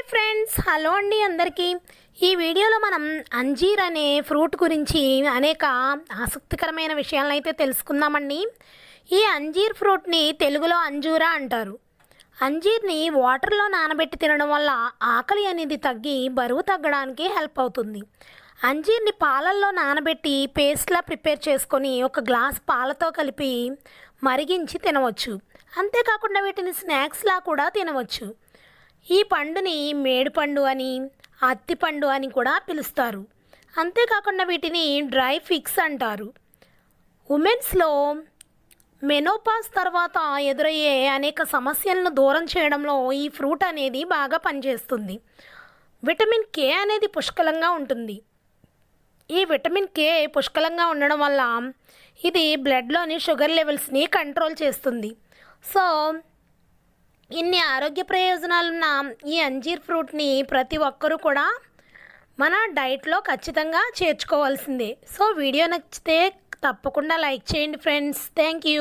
Hi friends, hello అండి అందరికీ. ఈ వీడియోలో మనం అంజీర్ అనే ఫ్రూట్ గురించి అనేక ఆసక్తికరమైన విషయాలను అయితే తెలుసుకుందామండి. ఈ అంజీర్ ఫ్రూట్ని తెలుగులో అంజూరా అంటారు. అంజీర్ని వాటర్లో నానబెట్టి తినడం వల్ల ఆకలి అనేది తగ్గి బరువు తగ్గడానికి హెల్ప్ అవుతుంది. అంజీర్ని పాలల్లో నానబెట్టి పేస్ట్లా ప్రిపేర్ చేసుకొని ఒక గ్లాస్ పాలతో కలిపి మరిగించి తినవచ్చు. అంతేకాకుండా వీటిని స్నాక్స్లా కూడా తినవచ్చు. ఈ పండుని మేడిపండు అని, అత్తిపండు అని కూడా పిలుస్తారు. అంతేకాకుండా వీటిని డ్రై ఫిగ్స్ అంటారు. ఉమెన్స్లో మెనోపాజ్ తర్వాత ఎదురయ్యే అనేక సమస్యలను దూరం చేయడంలో ఈ ఫ్రూట్ అనేది బాగా పనిచేస్తుంది. విటమిన్ కే అనేది పుష్కలంగా ఉంటుంది. ఈ విటమిన్ కే పుష్కలంగా ఉండడం వల్ల ఇది బ్లడ్లోని షుగర్ లెవెల్స్ని కంట్రోల్ చేస్తుంది. సో ఇన్ని ఆరోగ్య ప్రయోజనాలున్న ఈ అంజీర్ ఫ్రూట్ని ప్రతి ఒక్కరూ కూడా మన డైట్లో ఖచ్చితంగా చేర్చుకోవాల్సిందే. సో వీడియో నచ్చితే తప్పకుండా లైక్ చేయండి ఫ్రెండ్స్. Thank you.